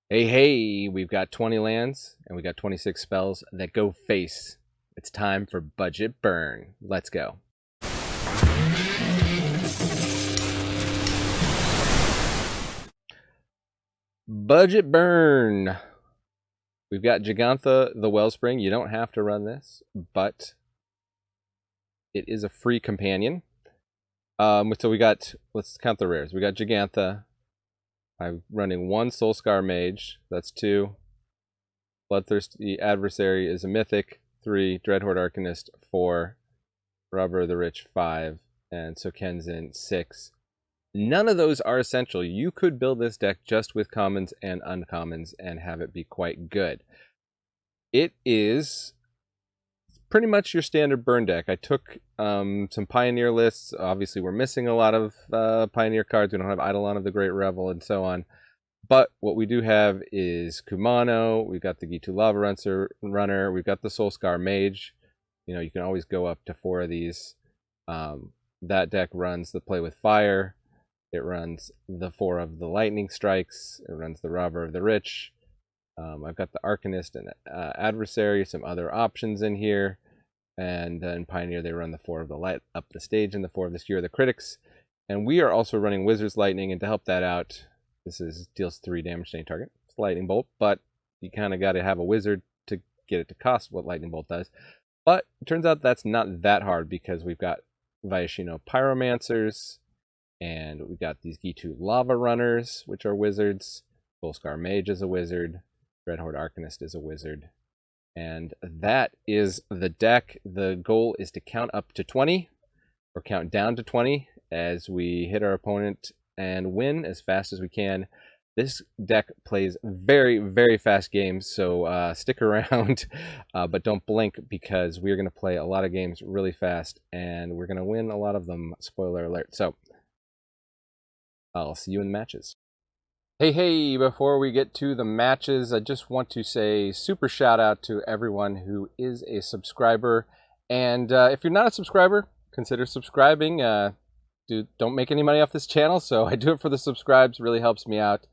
Hey, we've got 20 lands and we got 26 spells that go face. It's time for budget burn. Let's go. Budget burn. We've got Gigantha the Wellspring. You don't have to run this, but it is a free companion. So we got, let's count the rares. We got Gigantha. I'm running one Soulscar Mage. That's 2. Bloodthirsty Adversary is a Mythic. 3. Dreadhorde Arcanist. 4. Robber of the Rich. 5. And Sokenzin. 6. None of those are essential. You could build this deck just with commons and uncommons and have it be quite good. It is pretty much your standard burn deck. I took some Pioneer lists. Obviously, we're missing a lot of Pioneer cards. We don't have Eidolon of the Great Revel and so on. But what we do have is Kumano. We've got the Gitu Lava Runner. We've got the Soulscar Mage. You know, you can always go up to 4 of these. That deck runs the Play with Fire. It runs the 4 of the Lightning Strikes. It runs the Robber of the Rich. I've got the Arcanist and Adversary, some other options in here. And then Pioneer, they run the 4 of the Light Up the Stage and the 4 of the Skewer the Critics. And we are also running Wizard's Lightning, and to help that out, this deals 3 damage to any target. It's Lightning Bolt, but you kind of got to have a wizard to get it to cost what Lightning Bolt does. But it turns out that's not that hard because we've got Viashino Pyromancers, and we've got these Gitu Lava Runners, which are wizards. Soulscar Mage is a wizard. Dreadhorde Arcanist is a wizard. And that is the deck. The goal is to count up to 20, or count down to 20 as we hit our opponent and win as fast as we can. This deck plays very, very fast games, so stick around, but don't blink because we're going to play a lot of games really fast, and we're going to win a lot of them, spoiler alert. So I'll see you in the matches. Hey, before we get to the matches, I just want to say super shout out to everyone who is a subscriber. And if you're not a subscriber, consider subscribing. Don't make any money off this channel, so I do it for the subscribes. Really helps me out.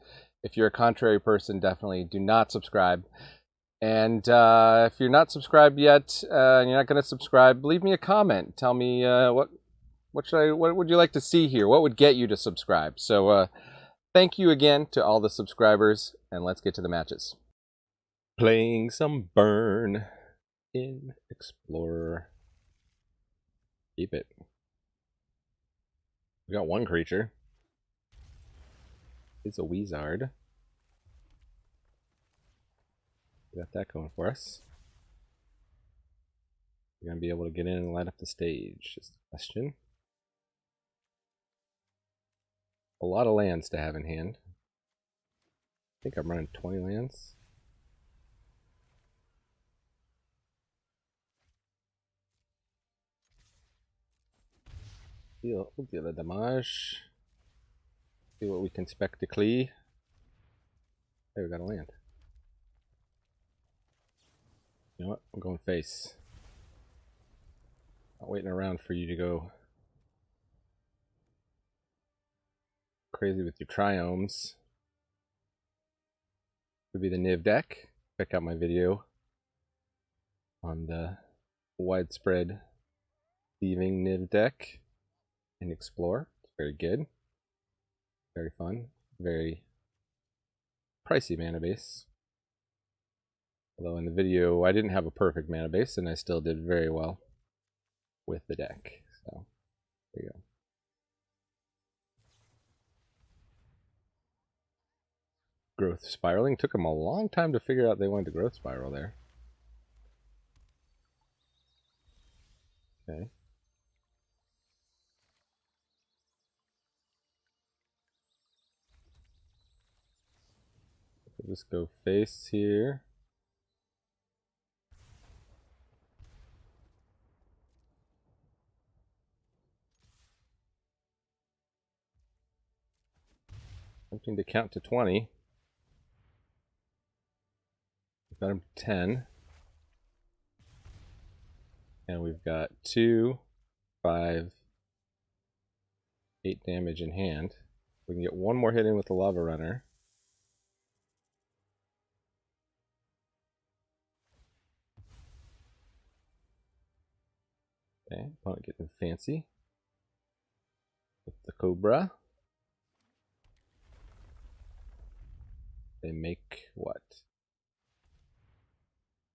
If you're a contrary person, definitely do not subscribe. And if you're not subscribed yet, and you're not going to subscribe, leave me a comment. Tell me what would you like to see here? What would get you to subscribe? So thank you again to all the subscribers, and let's get to the matches. Playing some Burn in Explorer. Keep it. We got one creature. It's a Wizard. We got that going for us. We're going to be able to get in and light up the stage, is the question. A lot of lands to have in hand. I think I'm running 20 lands. We'll deal the damage. See what we can spectacly. There, we got a land. You know what? I'm going face. Not waiting around for you to go crazy with your triomes. Could be the Niv deck. Check out my video on the widespread thieving Niv deck and explore. It's very good. Very fun. Very pricey mana base. Although in the video I didn't have a perfect mana base and I still did very well with the deck. So there you go. Growth spiraling. Took them a long time to figure out they wanted to growth spiral there. Okay. We'll just go face here. Attempting to count to 20. We've got him 10. And we've got 2, 5, 8 damage in hand. We can get one more hit in with the Lava Runner. Okay, opponent getting fancy with the Cobra. They make what?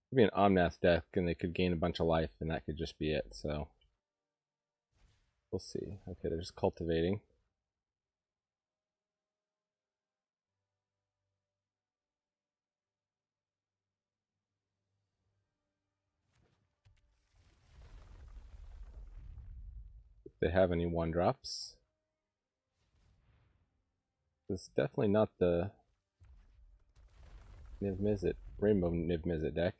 Could be an Omnath deck, and they could gain a bunch of life, and that could just be it. So we'll see. Okay, they're just cultivating. If they have any 1-drops. This is definitely not the Niv-Mizzet, Rainbow Niv-Mizzet deck.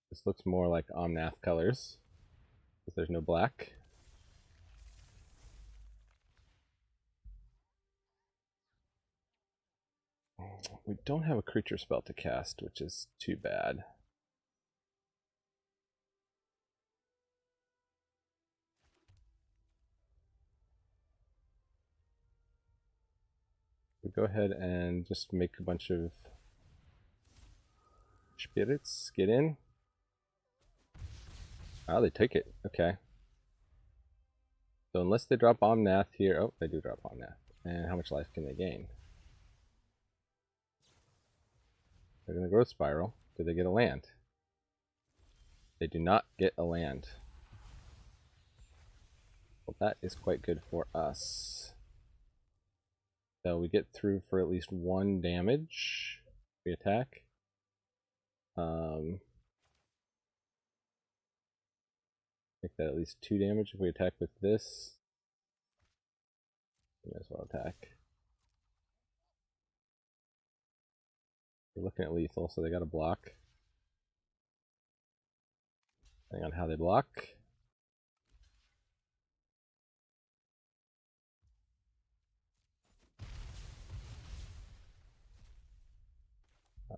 This looks more like Omnath colors, because there's no black. We don't have a creature spell to cast, which is too bad. We go ahead and just make a bunch of spirits. Get in. Oh, they take it. Okay. So unless they drop Omnath here... Oh, they do drop Omnath. And how much life can they gain? They're going to Growth Spiral. Do they get a land? They do not get a land. Well, that is quite good for us. So we get through for at least 1 damage. We attack. Make that at least 2 damage if we attack with this. We might as well attack. We're looking at lethal, so they got to block. Depending on how they block.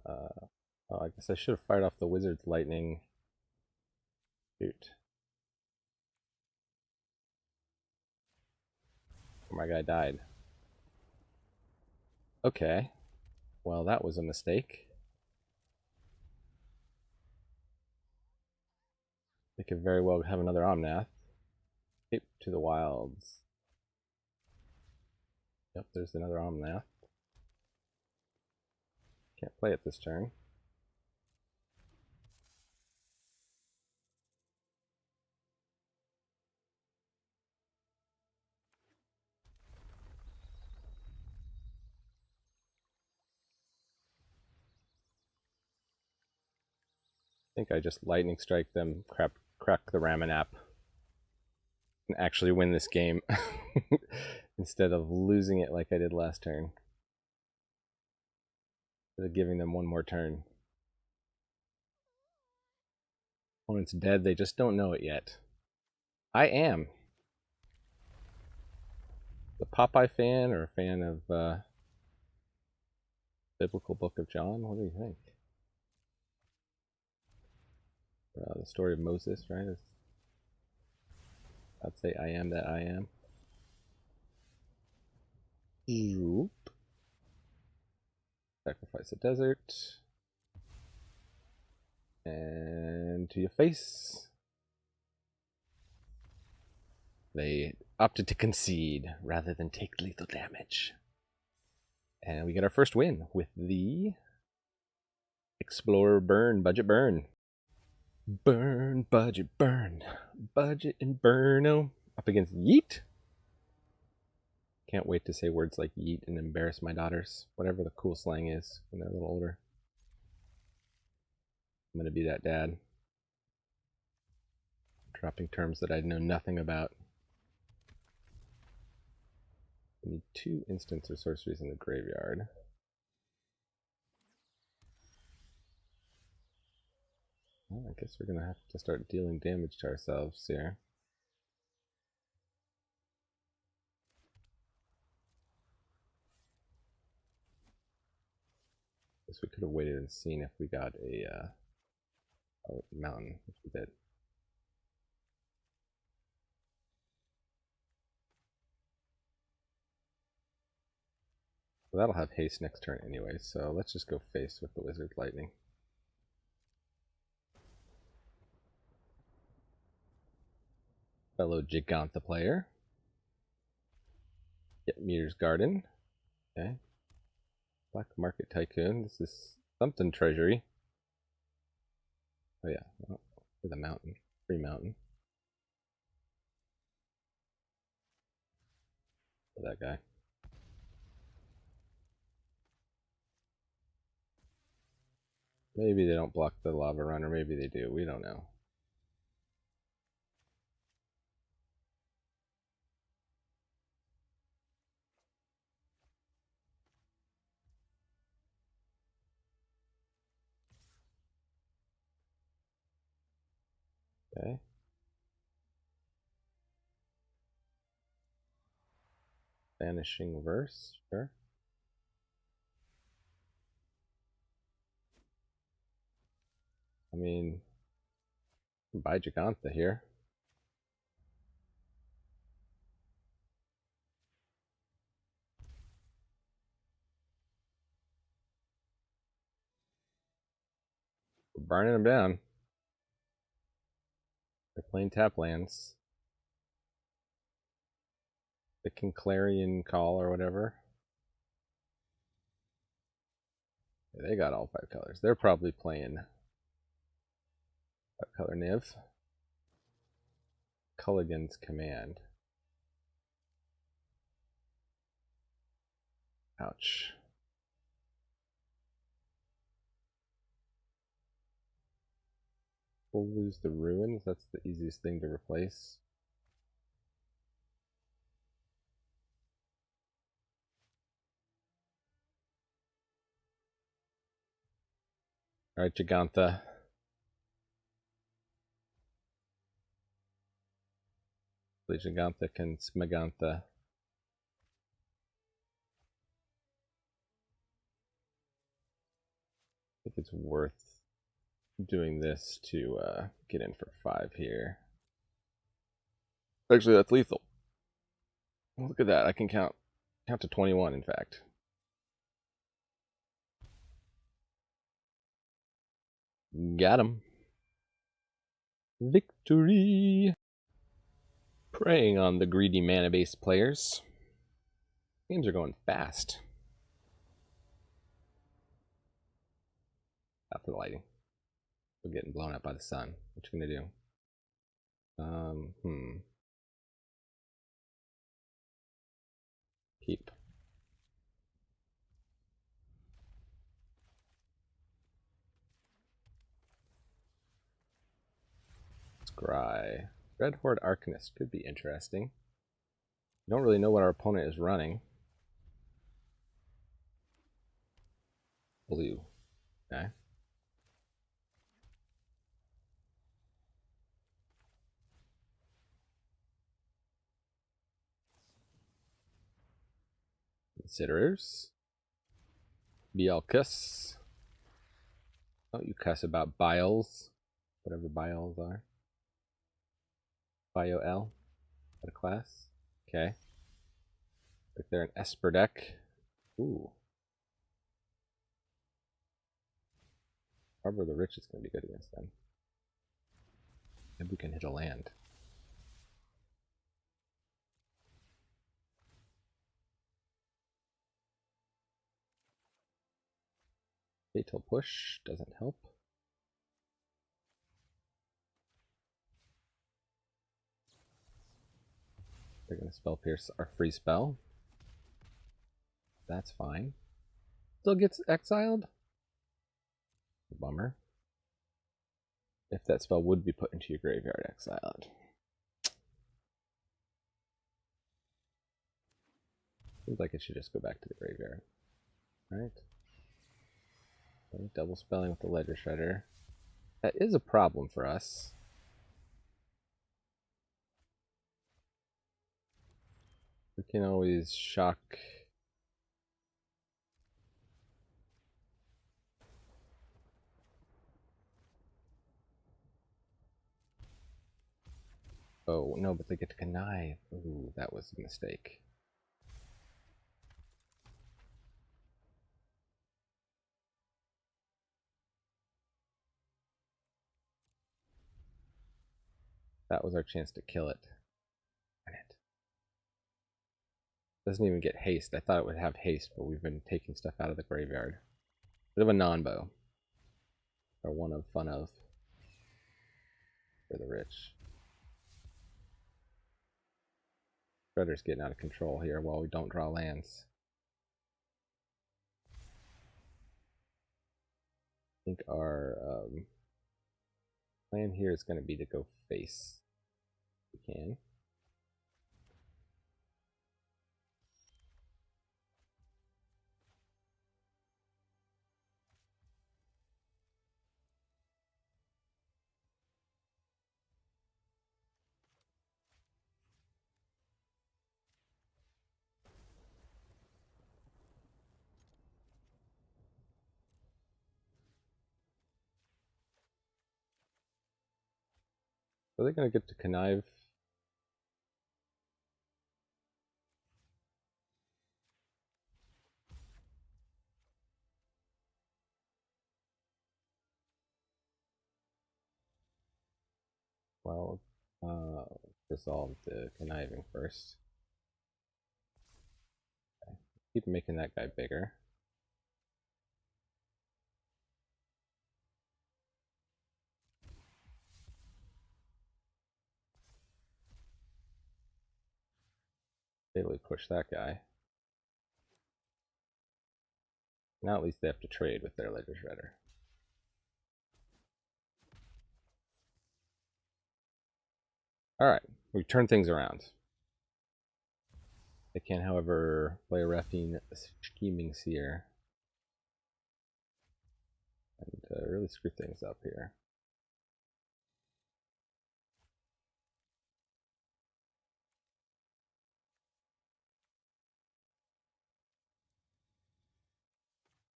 Oh, I guess I should have fired off the wizard's lightning. Shoot. My guy died. Okay. Well, that was a mistake. They could very well have another Omnath. Escape to the wilds. Yep, there's another Omnath. Can't play it this turn. I think I just lightning strike them, crack the Ramen app, and actually win this game instead of losing it like I did last turn. Instead of giving them one more turn. Opponent's dead, they just don't know it yet. I am. A Popeye fan or a fan of Biblical Book of John? What do you think? The story of Moses, right? I'd say I am that I am. Zoop. Sacrifice a desert. And to your face. They opted to concede rather than take lethal damage. And we get our first win with the Explorer Burn, Budget Burn. Burn, budget, burn. Budget and burno. Up against Yeet. Can't wait to say words like yeet and embarrass my daughters. Whatever the cool slang is when they're a little older. I'm going to be that dad. Dropping terms that I know nothing about. We need 2 instants or sorceries in the graveyard. Well, I guess we're going to have to start dealing damage to ourselves here. Guess we could have waited and seen if we got a mountain, which we did. Well, that'll have haste next turn anyway, so let's just go face with the Wizard Lightning. Fellow Gigantha player. Get Meteor's Garden. Okay. Black Market Tycoon. This is something treasury. Oh yeah, well, for the mountain. Free mountain. For that guy. Maybe they don't block the lava run, or maybe they do. We don't know. Okay. Vanishing Verse, sure. I mean, buy Gigantha here. We're burning them down. They're playing tap lands. They can Clarion Call or whatever. Yeah, they got all 5 colors. They're probably playing 5-color Niv. Culligan's Command. Ouch. We'll lose the Ruins. That's the easiest thing to replace. Alright, Gigantha. Gigantha can Smagantha. I think it's worth doing this to get in for 5 here. Actually, that's lethal. Look at that. I can count to 21, in fact. Got him. Victory! Preying on the greedy mana-based players. Games are going fast. After the lighting. We're getting blown up by the sun. What you gonna do? Keep. Scry. Red Horde Arcanist could be interesting. We don't really know what our opponent is running. Blue. Okay. Considerers. Bielkus. Don't you cuss about biles. Whatever biles are. Bio-L. What a class. Okay. Like they're an Esper deck. Ooh. Harbor of the Rich is going to be good against them. Maybe we can hit a land. Fatal Push doesn't help. They're going to Spell Pierce our free spell. That's fine. Still gets exiled? Bummer. If that spell would be put into your graveyard, exiled. Seems like it should just go back to the graveyard. Alright. Okay, double spelling with the Ledger Shredder. That is a problem for us. We can always shock. Oh, no, but they get to connive. Ooh, that was a mistake. That was our chance to kill it. Darn it. Doesn't even get haste. I thought it would have haste, but we've been taking stuff out of the graveyard. Bit of a non-bow. Or one of fun of. For the rich. Shredder's getting out of control here while we don't draw lands. I think our plan here is going to be to go face. If we can. Are they going to get to connive? Well, resolve the conniving first. Okay. Keep making that guy bigger. Fatally push that guy. Now at least they have to trade with their Ledger Shredder. Alright, we turn things around. They can, however, play a Raffine Scheming Seer. And really screw things up here.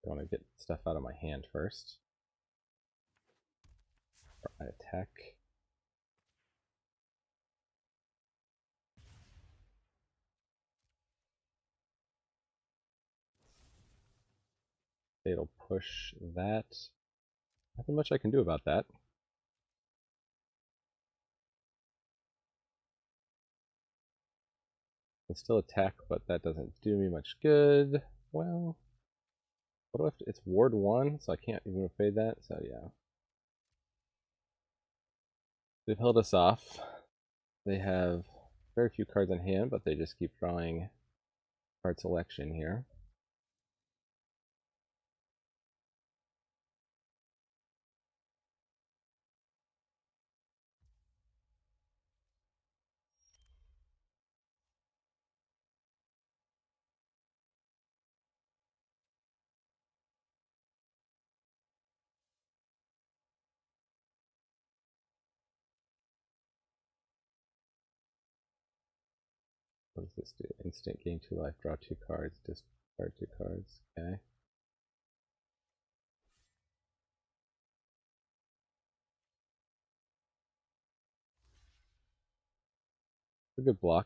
I want to get stuff out of my hand first. For my attack. Fatal push that. Nothing much I can do about that. I can still attack, but that doesn't do me much good. Well, what do I have to, it's Ward 1, so I can't even fade that, so yeah. They've held us off. They have very few cards in hand, but they just keep drawing card selection here. What does this do? Instant gain 2 life, draw 2 cards, discard 2 cards. Okay. A good block.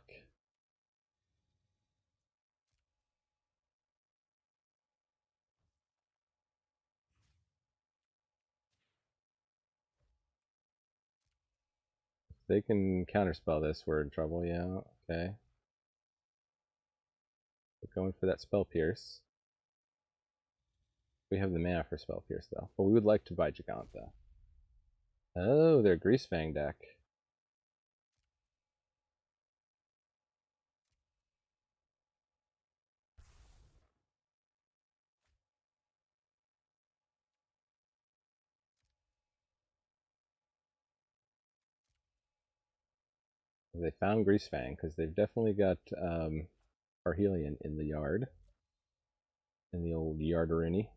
If they can counterspell this, we're in trouble, yeah. Okay. We're going for that Spell Pierce. We have the mana for Spell Pierce, though. But we would like to buy Giganta. Oh, their Greasefang deck. They found Greasefang, because they've definitely got Parhelion in the yard. In the old Yarderini.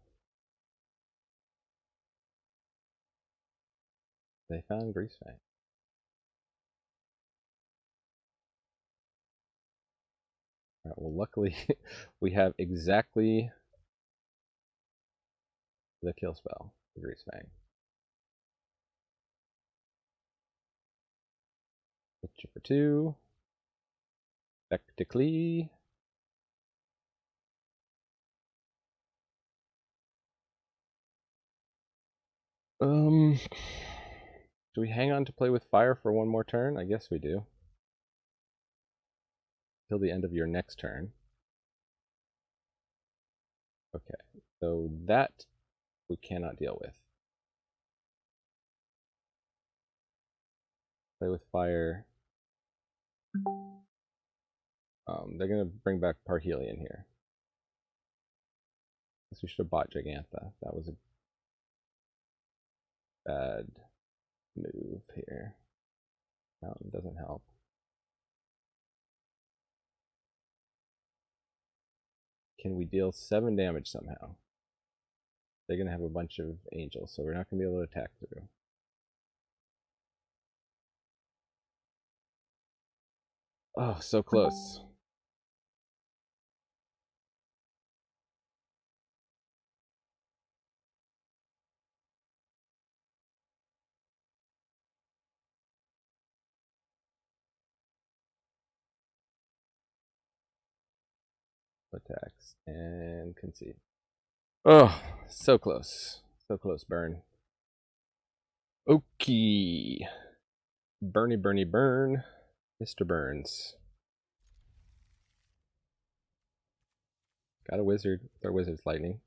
They found Greasefang. Alright, well, luckily, we have exactly the kill spell for Greasefang. Hit you for 2. Spectacly. Do we hang on to play with fire for one more turn? I guess we do. Till the end of your next turn. Okay, so that we cannot deal with. Play with fire. They're going to bring back Parhelion here. Guess we should have bought Gigantha. That was a bad move here. Mountain doesn't help. Can we deal 7 damage somehow? They're going to have a bunch of angels, so we're not going to be able to attack through. Oh, so close. Attacks and concede. Oh, so close. So close, burn. Okay. Bernie, Bernie, burn. Mr. Burns. Got a wizard. Their wizard's lightning.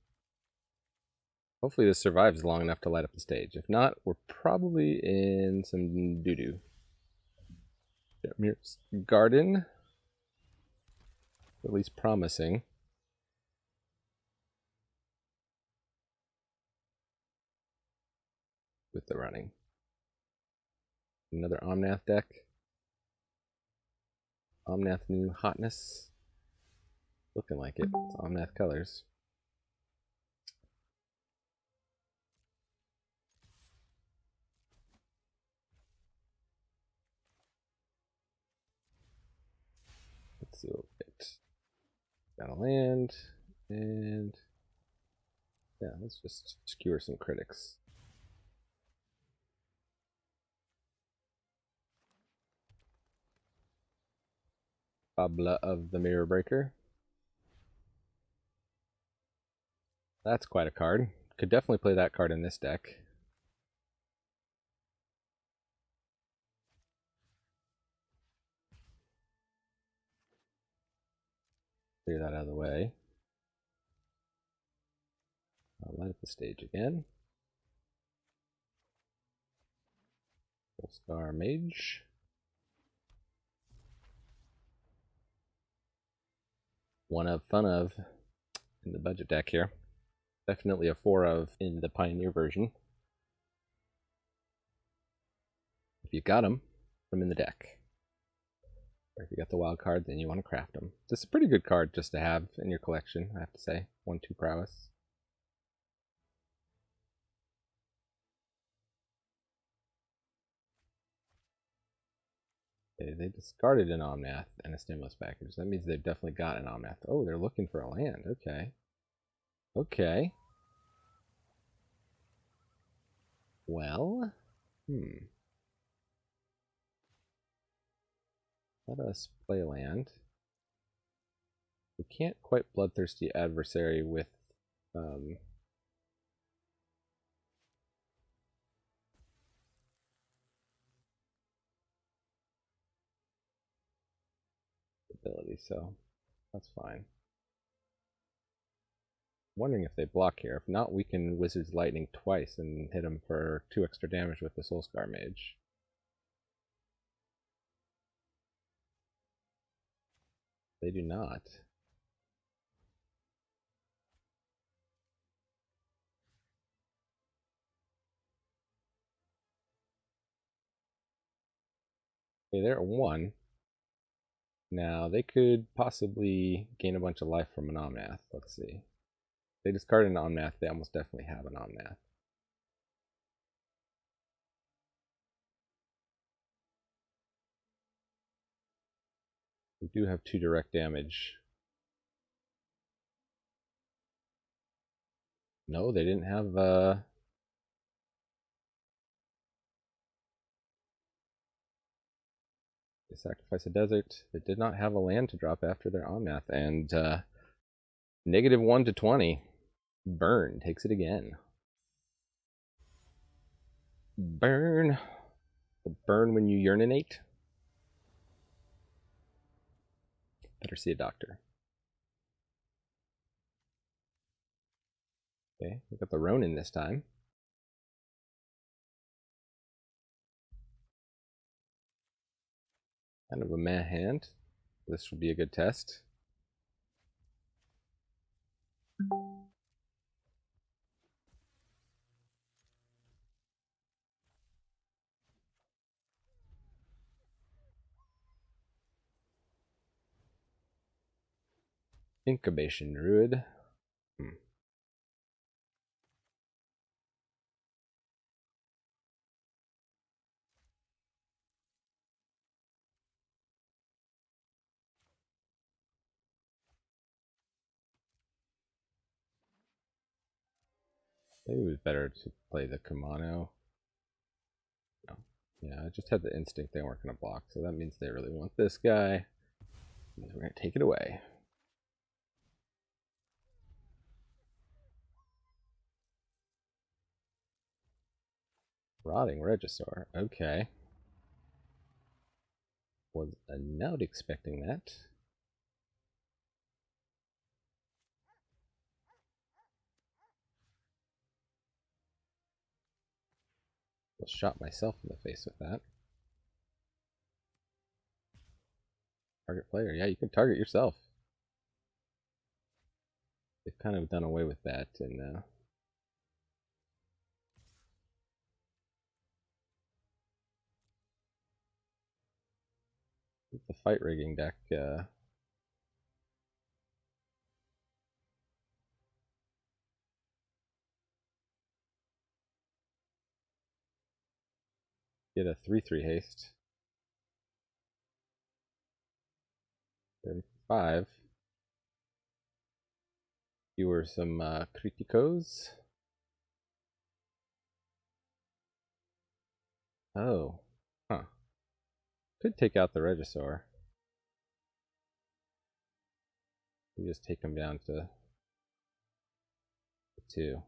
Hopefully this survives long enough to light up the stage. If not, we're probably in some doo-doo. Garden. At least promising. With the running. Another Omnath deck. Omnath new hotness. Looking like it. It's Omnath colors. Let's see what we get. Got a land. And yeah, let's just skewer some critics. Babla of the Mirror Breaker. That's quite a card. Could definitely play that card in this deck. Clear that out of the way. I'll light up the stage again. Soulscar Mage. One of, fun of in the budget deck here. Definitely a 4 of in the Pioneer version. If you got them, put them in the deck. Or if you got the wild card, then you want to craft them. This is a pretty good card just to have in your collection, I have to say. 1-2 prowess. Okay, they discarded an Omnath and a stimulus package. That means they've definitely got an Omnath. Oh, they're looking for a land. Okay. Okay. Well, let us play land. We can't quite Bloodthirsty Adversary with ability, so that's fine. Wondering if they block here. If not, we can Wizard's Lightning twice and hit them for 2 extra damage with the Soulscar Mage. They do not. Okay, they're at 1. Now, they could possibly gain a bunch of life from an Omnath. Let's see. If they discard an Omnath, they almost definitely have an Omnath. We do have 2 direct damage. No, they didn't have they sacrifice a desert. They did not have a land to drop after their Omnath, and -1 to 20. Burn takes it again. Burn. The burn when you urinate. Better see a doctor. Okay, we got the Ronin this time. Kind of a meh hand. This will be a good test. Incubation Druid. Maybe it was better to play the Kumano. No. Yeah, I just had the instinct they weren't going to block, so that means they really want this guy. And we're going to take it away. Rotting Regisaur. Okay. Was not expecting that. I shot myself in the face with that. Target player. Yeah, you can target yourself. They've kind of done away with that in the fight rigging deck. Get a 3/3 haste. Then 5. Fewer some criticos. Oh. Huh. Could take out the Regisaur. We just take him down to 2.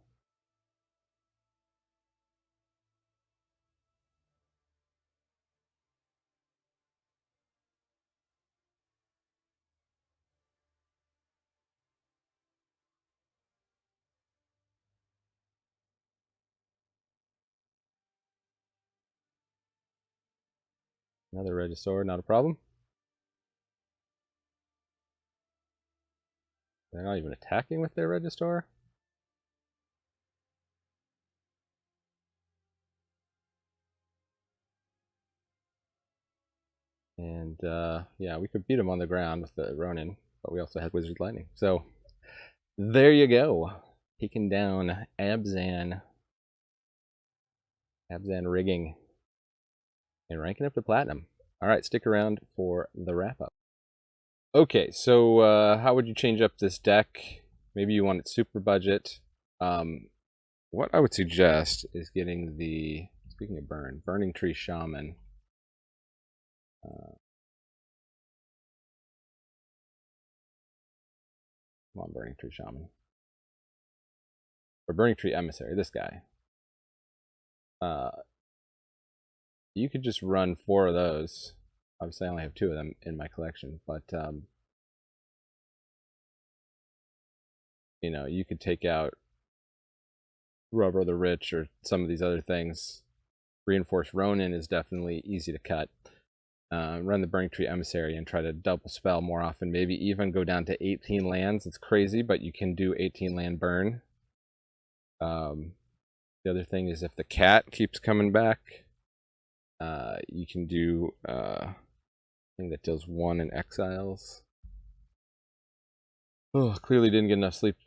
Another Regisaur, not a problem. They're not even attacking with their Regisaur. And yeah, we could beat him on the ground with the Ronin, but we also had Wizard Lightning. So there you go. Taking down Abzan rigging and ranking up to platinum. All right, stick around for the wrap up. Okay, so how would you change up this deck? Maybe you want it super budget. What I would suggest is getting the, speaking of Burning Tree Shaman. Come on, Burning Tree Shaman. Or Burning Tree Emissary, this guy. You could just run 4 of those. Obviously, I only have 2 of them in my collection, but you know, you could take out Rubber the Rich or some of these other things. Reinforced Ronin is definitely easy to cut. Run the Burning Tree Emissary and try to double spell more often. Maybe even go down to 18 lands. It's crazy, but you can do 18 land burn. The other thing is if the cat keeps coming back, you can do thing that deals 1 in exiles. Oh, clearly didn't get enough sleep.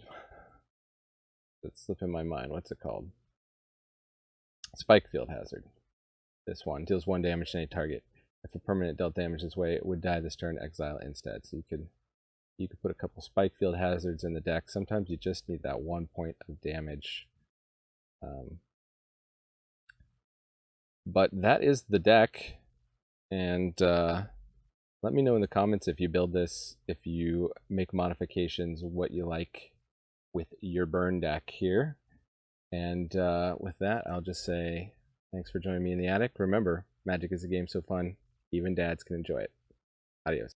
It's slipping my mind. What's it called? Spike Field Hazard. This one deals 1 damage to any target. If a permanent dealt damage this way, it would die this turn, exile instead. So you could put a couple Spike Field Hazards in the deck. Sometimes you just need that 1 point of damage. But that is the deck, and let me know in the comments if you build this, if you make modifications, what you like with your burn deck here. And with that, I'll just say thanks for joining me in the attic. Remember, Magic is a game so fun, even dads can enjoy it. Adios.